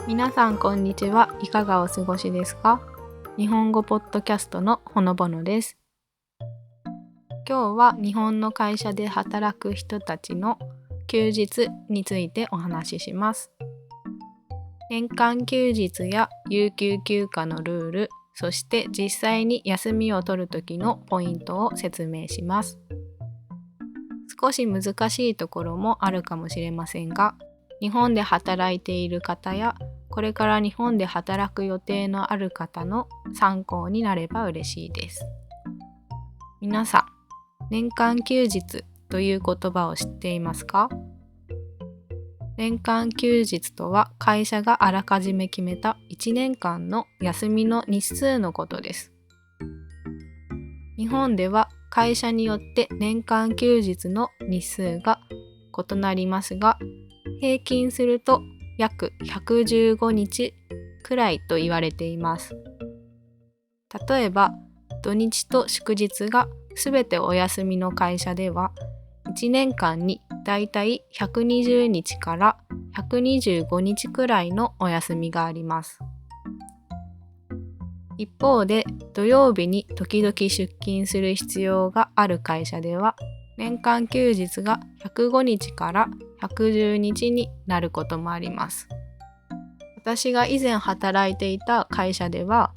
皆さんこんにちは。いかがお過ごしですか？日本語ポッドキャストのほのぼのです。今日は日本の会社で働く人たちの休日についてお話しします。年間休日や有給休暇のルール、そして実際に休みを取る時のポイントを説明します。少し難しいところもあるかもしれませんが、日本で働いている方やこれから日本で働く予定のある方の参考になれば嬉しいです。皆さん、年間休日という言葉を知っていますか？年間休日とは会社があらかじめ決めた1年間の休みの日数のことです。日本では会社によって年間休日の日数が異なりますが、平均すると約115日くらいと言われています。例えば、土日と祝日がすべてお休みの会社では、1年間にだいたい120日から125日くらいのお休みがあります。一方で、土曜日に時々出勤する必要がある会社では、年間休日が105日から110日になることもあります。私が以前働いていた会社では、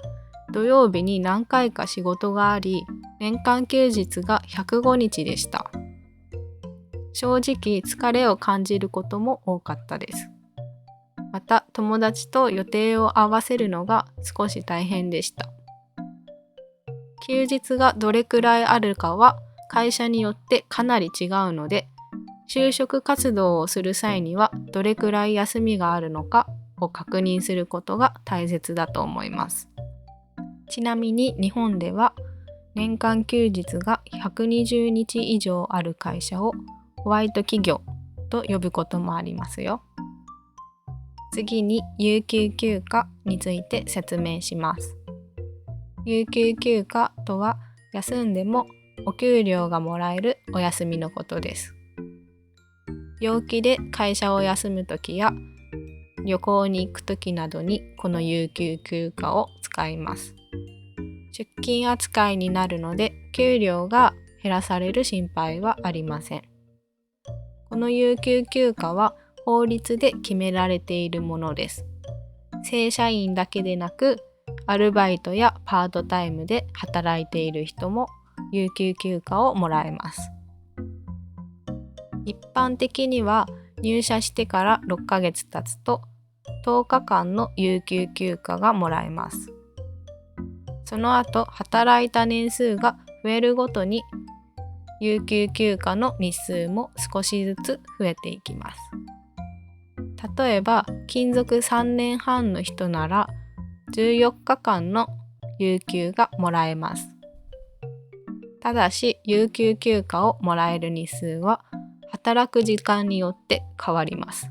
土曜日に何回か仕事があり、年間休日が105日でした。正直疲れを感じることも多かったです。また友達と予定を合わせるのが少し大変でした。休日がどれくらいあるかは会社によってかなり違うので、就職活動をする際にはどれくらい休みがあるのかを確認することが大切だと思います。ちなみに日本では年間休日が120日以上ある会社をホワイト企業と呼ぶこともありますよ。次に有給休暇について説明します。有給休暇とは休んでもお給料がもらえるお休みのことです。病気で会社を休むときや旅行に行くときなどにこの有給休暇を使います。出勤扱いになるので給料が減らされる心配はありません。この有給休暇は法律で決められているものです。正社員だけでなく、アルバイトやパートタイムで働いている人も有給休暇をもらえます。一般的には入社してから6ヶ月経つと10日間の有給休暇がもらえます。その後、働いた年数が増えるごとに有給休暇の日数も少しずつ増えていきます。例えば、勤続3年半の人なら14日間の有給がもらえます。ただし、有給休暇をもらえる日数は働く時間によって変わります。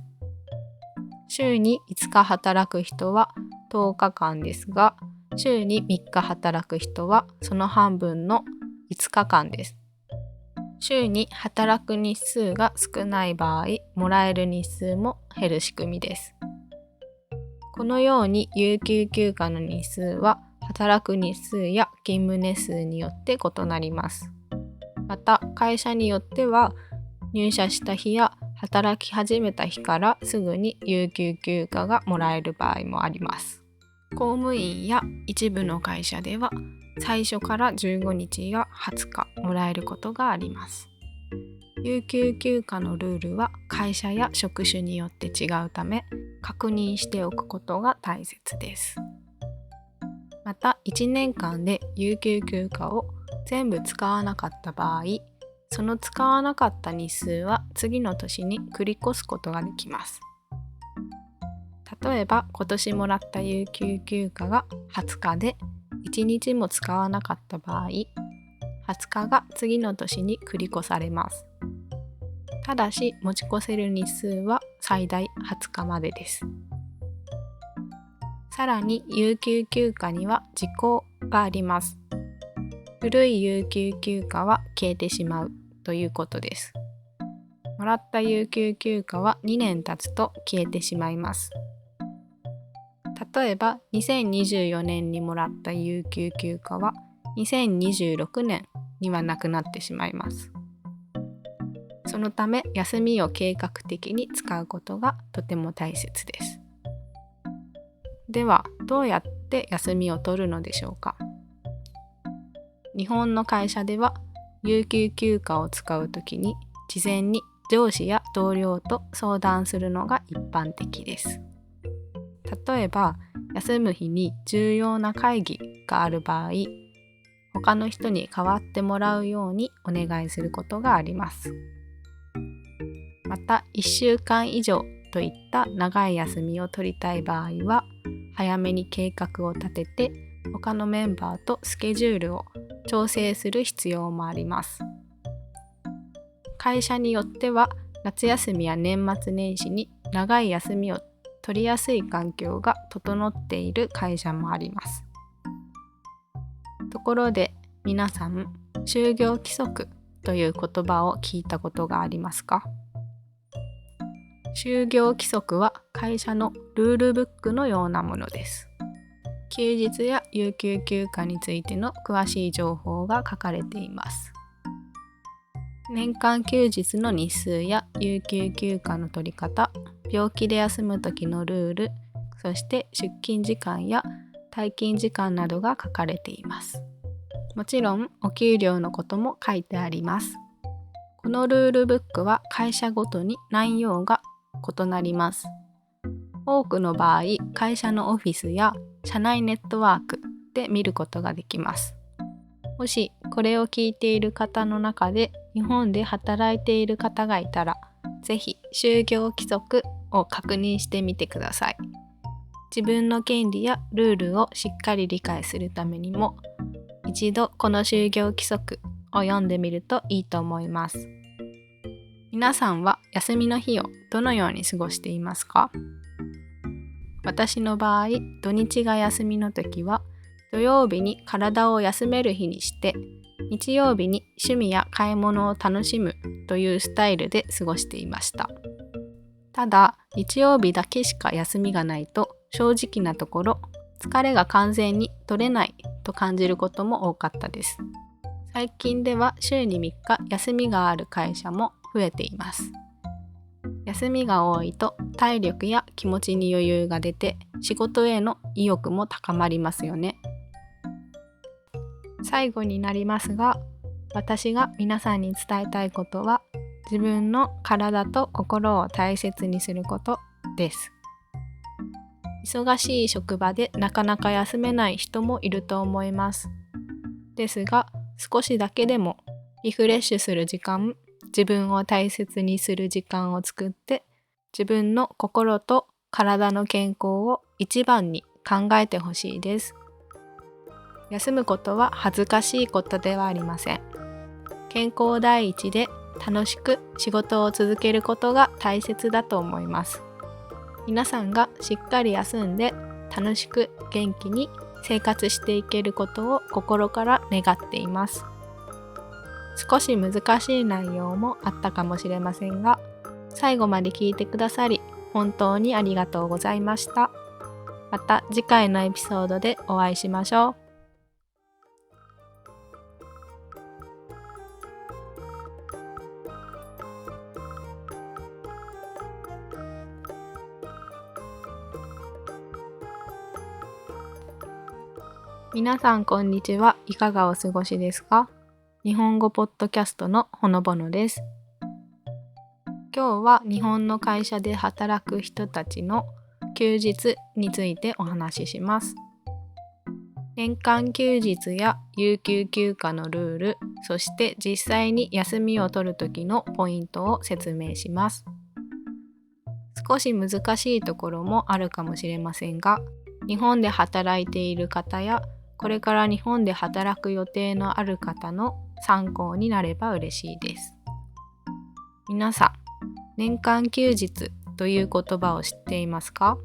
週に5日働く人は10日間ですが、週に3日働く人はその半分の5日間です。週に働く日数が少ない場合、もらえる日数も減る仕組みです。このように有給休暇の日数は働く日数や勤務年数によって異なります。また、会社によっては入社した日や働き始めた日からすぐに有給休暇がもらえる場合もあります。公務員や一部の会社では最初から15日や20日もらえることがあります。有給休暇のルールは会社や職種によって違うため、確認しておくことが大切です。また、1年間で有給休暇を全部使わなかった場合、その使わなかった日数は次の年に繰り越すことができます。例えば、今年もらった有給休暇が20日で1日も使わなかった場合、20日が次の年に繰り越されます。ただし、持ち越せる日数は最大20日までです。さらに、有給休暇には時効があります。古い有給休暇は消えてしまうということです。もらった有給休暇は2年経つと消えてしまいます。例えば2024年にもらった有給休暇は2026年にはなくなってしまいます。そのため休みを計画的に使うことがとても大切です。ではどうやって休みを取るのでしょうか。日本の会社では有給休暇を使うときに事前に上司や同僚と相談するのが一般的です。例えば休む日に重要な会議がある場合、他の人に代わってもらうようにお願いすることがあります。また1週間以上といった長い休みを取りたい場合は、早めに計画を立てて他のメンバーとスケジュールを調整する必要もあります。会社によっては夏休みや年末年始に長い休みを取りやすい環境が整っている会社もあります。ところで皆さん、就業規則という言葉を聞いたことがありますか？就業規則は会社のルールブックのようなものです。休日や有給休暇についての詳しい情報が書かれています。年間休日の日数や有給休暇の取り方、病気で休む時のルール、そして出勤時間や退勤時間などが書かれています。もちろんお給料のことも書いてあります。このルールブックは会社ごとに内容が異なります。多くの場合、会社のオフィスや社内ネットワークで見ることができます。もしこれを聞いている方の中で日本で働いている方がいたら、ぜひ就業規則を確認してみてください。自分の権利やルールをしっかり理解するためにも、一度この就業規則を読んでみるといいと思います。皆さんは休みの日をどのように過ごしていますか？私の場合、土日が休みの時は土曜日に体を休める日にして、日曜日に趣味や買い物を楽しむというスタイルで過ごしていました。ただ、日曜日だけしか休みがないと正直なところ、疲れが完全に取れないと感じることも多かったです。最近では週に3日休みがある会社も増えています。休みが多いと体力や気持ちに余裕が出て、仕事への意欲も高まりますよね。最後になりますが、私が皆さんに伝えたいことは、自分の体と心を大切にすることです。忙しい職場でなかなか休めない人もいると思います。ですが、少しだけでもリフレッシュする時間、自分を大切にする時間を作って、自分の心と体の健康を一番に考えてほしいです。休むことは恥ずかしいことではありません。健康第一で楽しく仕事を続けることが大切だと思います。皆さんがしっかり休んで楽しく元気に生活していけることを心から願っています。少し難しい内容もあったかもしれませんが、最後まで聞いてくださり本当にありがとうございました。また次回のエピソードでお会いしましょう。皆さんこんにちは。いかがお過ごしですか？日本語ポッドキャストのほのぼのです。今日は日本の会社で働く人たちの休日についてお話しします。年間休日や有給休暇のルール、そして実際に休みを取る時のポイントを説明します。少し難しいところもあるかもしれませんが、日本で働いている方やこれから日本で働く予定のある方の参考になれば嬉しいです。皆さん、年間休日という言葉を知っていますか？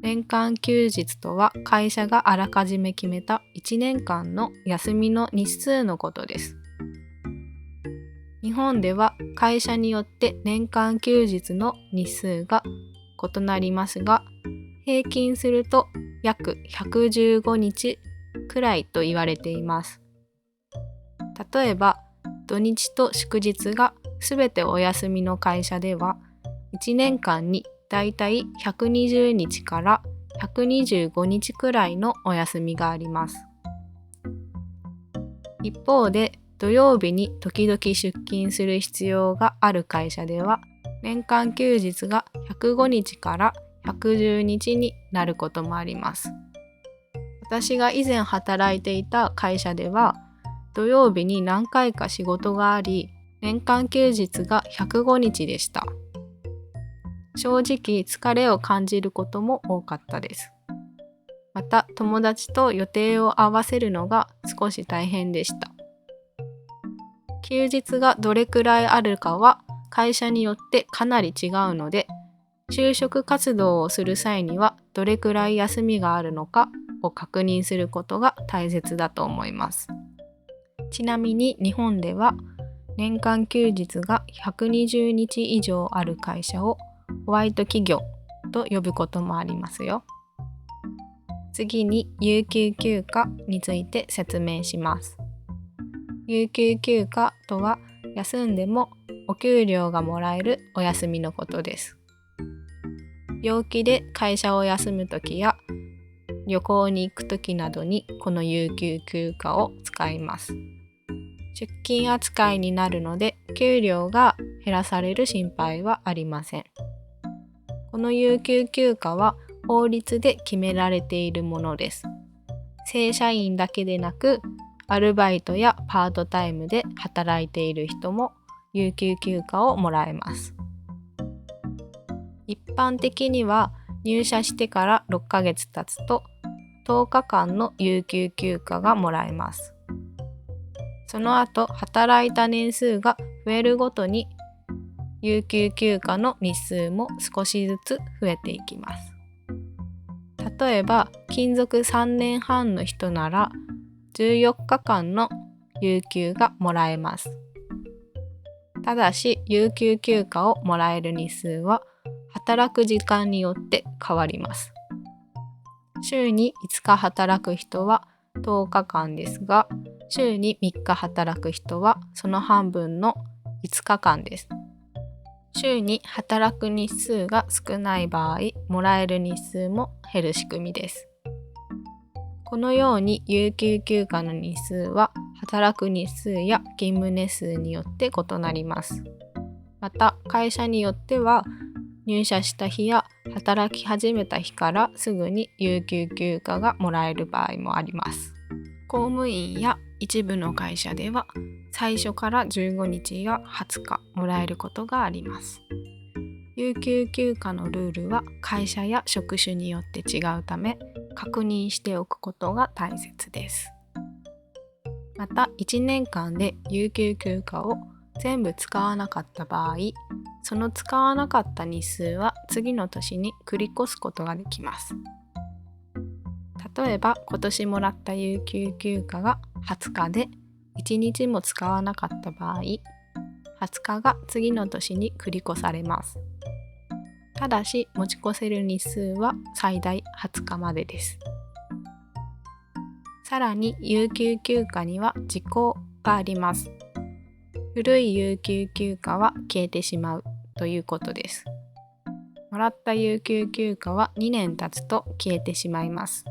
年間休日とは会社があらかじめ決めた1年間の休みの日数のことです。日本では会社によって年間休日の日数が異なりますが、平均すると約115日くらいと言われています。例えば、土日と祝日がすべてお休みの会社では、1年間にだいたい120日から125日くらいのお休みがあります。一方で、土曜日に時々出勤する必要がある会社では、年間休日が105日から110日になることもあります。私が以前働いていた会社では、土曜日に何回か仕事があり、年間休日が105日でした。正直疲れを感じることも多かったです。また友達と予定を合わせるのが少し大変でした。休日がどれくらいあるかは会社によってかなり違うので、就職活動をする際にはどれくらい休みがあるのかを確認することが大切だと思います。ちなみに日本では年間休日が120日以上ある会社をホワイト企業と呼ぶこともありますよ。次に有給休暇について説明します。有給休暇とは休んでもお給料がもらえるお休みのことです。病気で会社を休むときや旅行に行くときなどにこの有給休暇を使います。出勤扱いになるので給料が減らされる心配はありません。この有給休暇は法律で決められているものです。正社員だけでなく、アルバイトやパートタイムで働いている人も有給休暇をもらえます。一般的には入社してから6ヶ月経つと10日間の有給休暇がもらえます。その後、働いた年数が増えるごとに有給休暇の日数も少しずつ増えていきます。例えば、勤続3年半の人なら14日間の有給がもらえます。ただし、有給休暇をもらえる日数は働く時間によって変わります。週に5日働く人は10日間ですが、週に3日働く人はその半分の5日間です。週に働く日数が少ない場合、もらえる日数も減る仕組みです。このように有給休暇の日数は働く日数や勤務年数によって異なります。また会社によっては入社した日や働き始めた日からすぐに有給休暇がもらえる場合もあります。公務員や一部の会社では最初から15日や20日もらえることがあります。有給休暇のルールは会社や職種によって違うため確認しておくことが大切です。また1年間で有給休暇を全部使わなかった場合、その使わなかった日数は次の年に繰り越すことができます。例えば今年もらった有給休暇が20日で1日も使わなかった場合、20日が次の年に繰り越されます。ただし持ち越せる日数は最大20日までです。さらに有給休暇には時効があります。古い有給休暇は消えてしまうということです。もらった有給休暇は2年経つと消えてしまいます。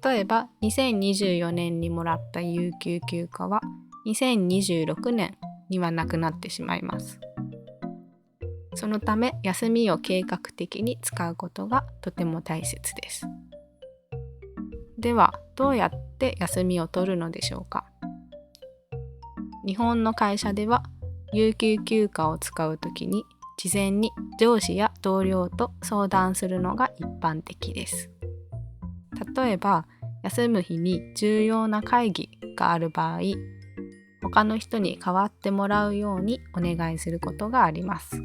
例えば2024年にもらった有給休暇は2026年にはなくなってしまいます。そのため休みを計画的に使うことがとても大切です。ではどうやって休みを取るのでしょうか。日本の会社では有給休暇を使うときに事前に上司や同僚と相談するのが一般的です。例えば休む日に重要な会議がある場合、他の人に代わってもらうようにお願いすることがあります。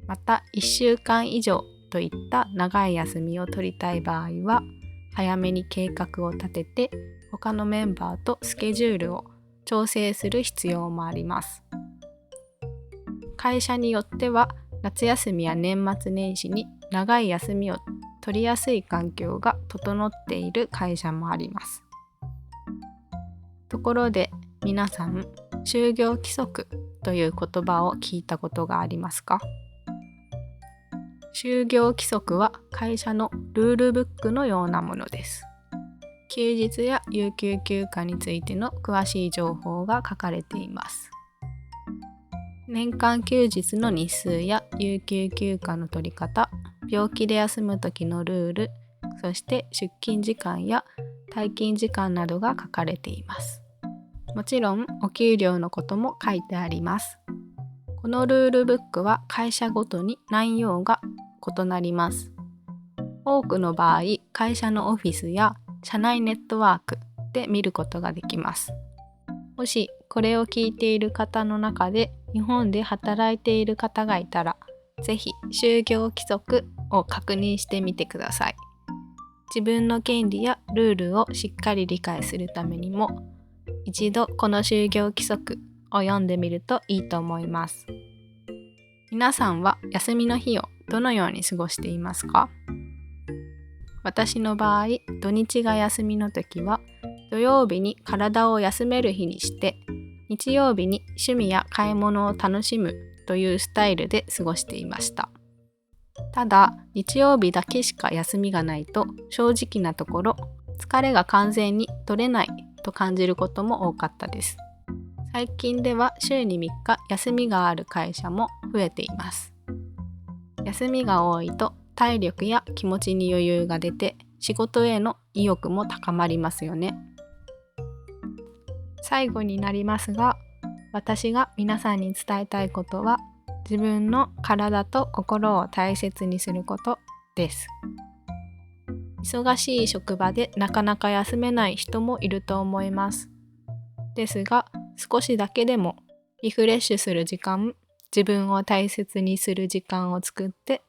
また1週間以上といった長い休みを取りたい場合は早めに計画を立てて他のメンバーとスケジュールを調整する必要もあります。会社によっては夏休みや年末年始に長い休みを取りやすい環境が整っている会社もあります。ところで皆さん、就業規則という言葉を聞いたことがありますか？就業規則は会社のルールブックのようなものです。休日や有給休暇についての詳しい情報が書かれています。年間休日の日数や有給休暇の取り方、病気で休む時のルール、そして出勤時間や退勤時間などが書かれています。もちろんお給料のことも書いてあります。このルールブックは会社ごとに内容が異なります。多くの場合、会社のオフィスや社内ネットワークで見ることができます。もしこれを聞いている方の中で日本で働いている方がいたら、ぜひ就業規則を確認してみてください。自分の権利やルールをしっかり理解するためにも、一度この就業規則を読んでみるといいと思います。皆さんは休みの日をどのように過ごしていますか？私の場合、土日が休みの時は、土曜日に体を休める日にして、日曜日に趣味や買い物を楽しむというスタイルで過ごしていました。ただ、日曜日だけしか休みがないと、正直なところ、疲れが完全に取れないと感じることも多かったです。最近では週に3日休みがある会社も増えています。休みが多いと体力や気持ちに余裕が出て、仕事への意欲も高まりますよね。最後になりますが、私が皆さんに伝えたいことは、自分の体と心を大切にすることです。忙しい職場でなかなか休めない人もいると思います。ですが、少しだけでもリフレッシュする時間、自分を大切にする時間を作って、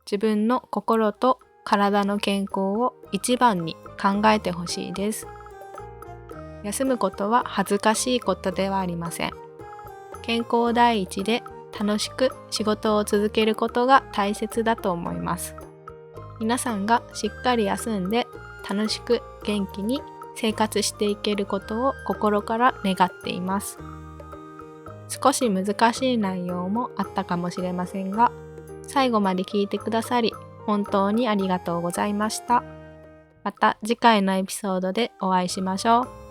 自分の心と体の健康を一番に考えてほしいです。休むことは恥ずかしいことではありません。健康第一で楽しく仕事を続けることが大切だと思います。皆さんがしっかり休んで楽しく元気に生活していけることを心から願っています。少し難しい内容もあったかもしれませんが、最後まで聞いてくださり本当にありがとうございました。また次回のエピソードでお会いしましょう。